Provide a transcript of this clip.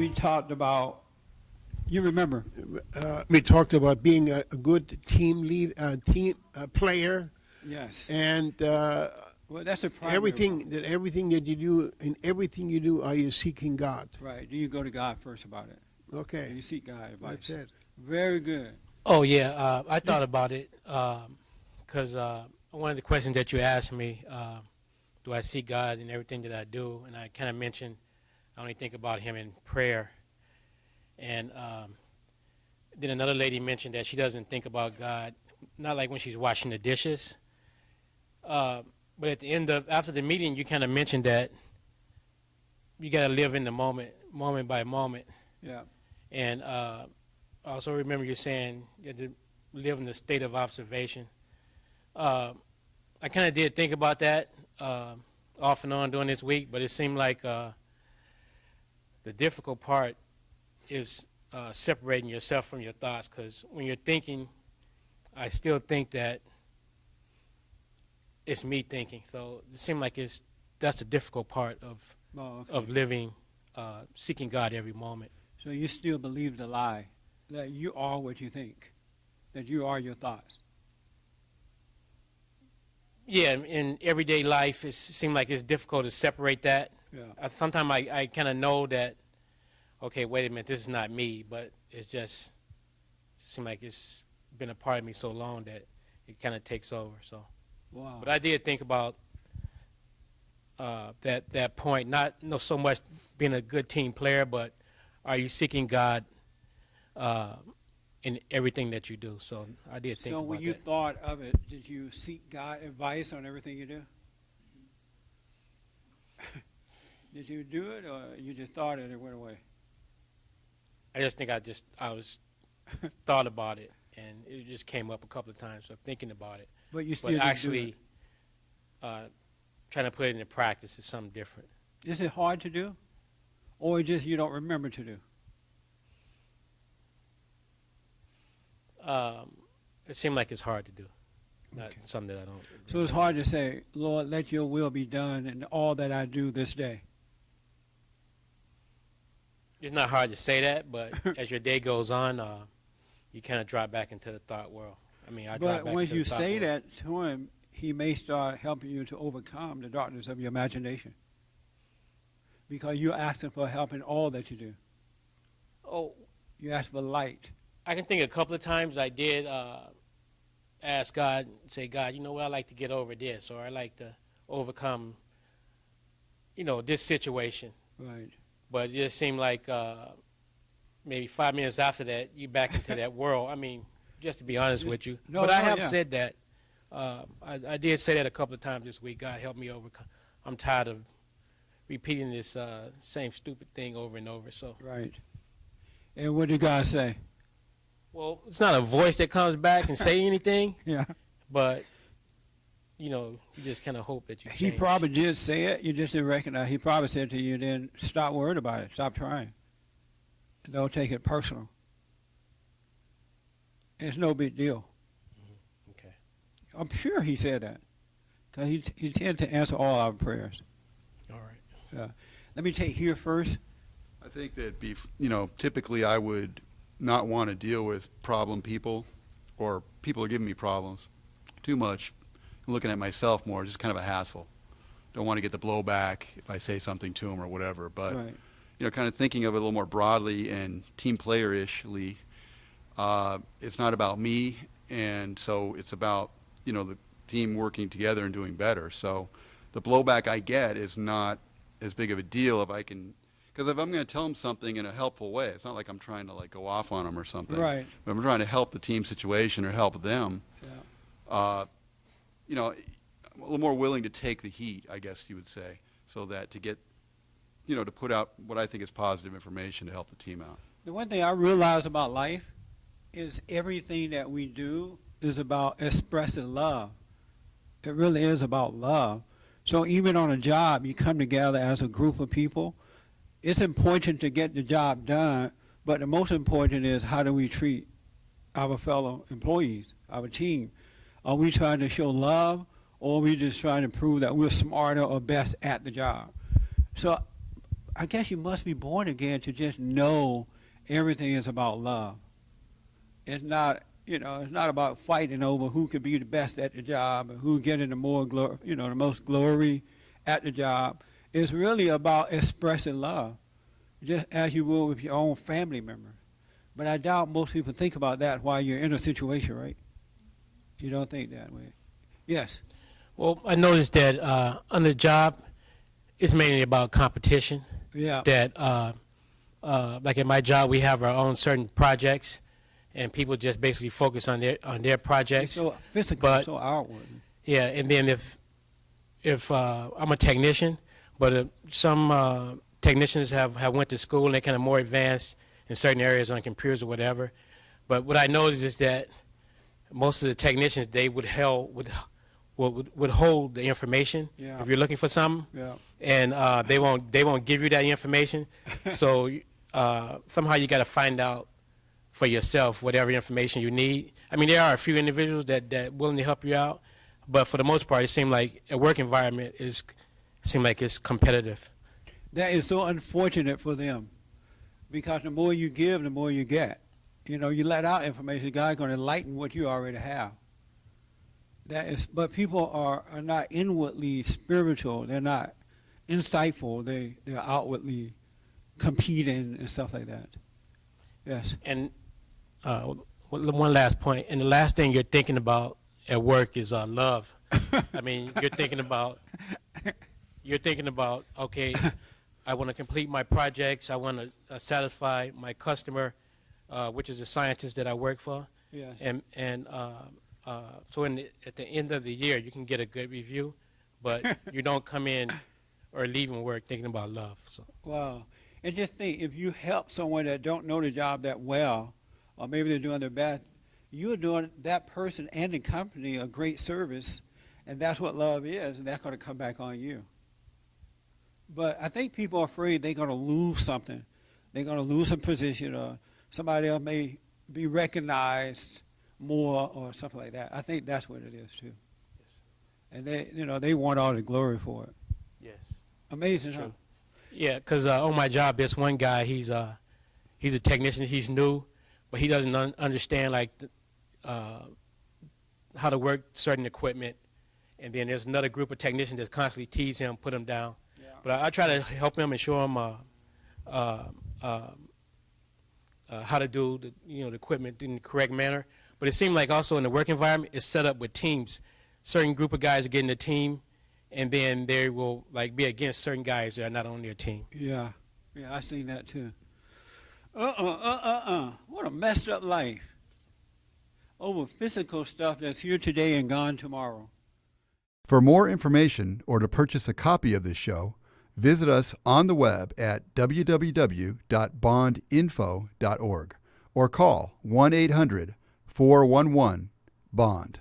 we talked about, you remember? We talked about being a good team player, Yes. and Well, that's a primary everything that you do, in everything you do, are you seeking God? Right. Do you go to God first about it? Do Okay, you seek God advice? that's it. Very good. Oh, yeah. I thought about it because one of the questions that you asked me, do I seek God in everything that I do? And I kind of mentioned I only think about him in prayer. And then another lady mentioned that she doesn't think about God, not like when she's washing the dishes. But at the after the meeting, you kind of mentioned that you got to live in the moment by moment. Yeah. And I also remember you saying you had to live in the state of observation. I kind of did think about that off and on during this week, but it seemed like the difficult part is separating yourself from your thoughts, because when you're thinking, I still think that it's me thinking. So it seemed like that's the difficult part of living, seeking God every moment. So you still believe the lie that you are what you think, that you are your thoughts. Yeah, in everyday life, it seems like it's difficult to separate that. Yeah. Sometimes I kind of know that, okay, wait a minute, this is not me, but it's just seems like it's been a part of me so long that it kind of takes over. So, Wow. but I did think about that point, not so much being a good team player, but are you seeking God in everything that you do? So I did think So about when you that. thought of it, did you seek God advice on everything you do? Did you do it, or you just thought it and it went away? I just think I was thought about it, and it just came up a couple of times. So thinking about it, But you still but didn't do actually trying to put it into practice is something different. it. Is it hard to do, or just you don't remember to do? It seemed like it's hard to do, not Okay. something that I don't. So it's hard to say, Lord, let your will be done in all that I do this day. It's not hard to say that, but as your day goes on, you kind of drop back into the thought world. I mean, I drop But back when into you the thought say world. that to him, he may start helping you to overcome the darkness of your imagination. Because you're asking for help in all that you do. Oh, You ask for light. I can think a couple of times I did ask God, say, God, you know what, I like to get over this, or I like to overcome, this situation. Right. But it just seemed like maybe 5 minutes after that, you back into that world. I mean, just to be honest with you. No, but I no, have yeah. said that. I did say that a couple of times this week. God, help me overcome. I'm tired of repeating this same stupid thing over and over. So, Right. And what did God say? well, it's not a voice that comes back and say anything, Yeah. but, you just kind of hope that you He change. probably did say it. You just didn't recognize. He probably said to you, then stop worrying about it. Stop trying. Don't take it personal. It's no big deal. Okay. I'm sure he said that. Because he tends to answer all our prayers. All right. Let me take here first. I think that typically I would not want to deal with problem people or people who are giving me problems too much. I'm looking at myself more, just kind of a hassle. Don't want to get the blowback if I say something to them or whatever. But, Right. kind of thinking of it a little more broadly and team player-ishly, it's not about me, and so it's about, the team working together and doing better. So the blowback I get is not as big of a deal if I can. Because if I'm going to tell them something in a helpful way, it's not like I'm trying to go off on them or something. Right. But I'm trying to help the team situation or help them. Yeah. I'm a little more willing to take the heat, I guess you would say, so that to get, to put out what I think is positive information to help the team out. The one thing I realize about life is everything that we do is about expressing love. It really is about love. So even on a job, you come together as a group of people. It's important to get the job done, but the most important is how do we treat our fellow employees, our team. Are we trying to show love, or are we just trying to prove that we're smarter or best at the job? So I guess you must be born again to just know everything is about love. It's not, it's not about fighting over who could be the best at the job and who getting the the most glory at the job. It's really about expressing love, just as you would with your own family member. But I doubt most people think about that while you're in a situation, right? You don't think that way. Yes. Well, I noticed that on the job, it's mainly about competition. Yeah. That, like in my job, we have our own certain projects, and people just basically focus on their projects. It's so physical, but, so outward. Yeah, and then if I'm a technician, but some technicians have went to school and they're kind of more advanced in certain areas on computers or whatever. But what I noticed is that most of the technicians, they would hold the information if you're looking for something, and they won't give you that information. So somehow you got to find out for yourself whatever information you need. I mean, there are a few individuals that willing to help you out, but for the most part, it seems like a work environment seems like it's competitive. That is so unfortunate for them, because the more you give, the more you get. You let out information, God's going to enlighten what you already have. But people are not inwardly spiritual. They're not insightful. They're outwardly competing and stuff like that. Yes. And one last point, and the last thing you're thinking about at work is love. I mean, you're thinking about, okay, I want to complete my projects. I want to satisfy my customer, which is the scientist that I work for. Yes. And so at the end of the year, you can get a good review, but you don't come in or leaving work thinking about love. So. Wow. And just think, if you help someone that don't know the job that well, or maybe they're doing their best, you're doing that person and the company a great service, and that's what love is, and that's going to come back on you. But I think people are afraid they're going to lose something. They're going to lose a position, or somebody else may be recognized more or something like that. I think that's what it is too. Yes. And they want all the glory for it. Yes. Amazing, huh? Yeah, because on my job, there's one guy. He's a technician. He's new, but he doesn't understand how to work certain equipment. And then there's another group of technicians that constantly tease him, put him down. Yeah. But I try to help him and show him how to do the equipment in the correct manner. But it seemed like also in the work environment, it's set up with teams. Certain group of guys get in the team, and then they will be against certain guys that are not on their team. Yeah, I seen that too. What a messed up life. Over physical stuff that's here today and gone tomorrow. For more information or to purchase a copy of this show, visit us on the web at www.bondinfo.org or call 1-800-411-BOND.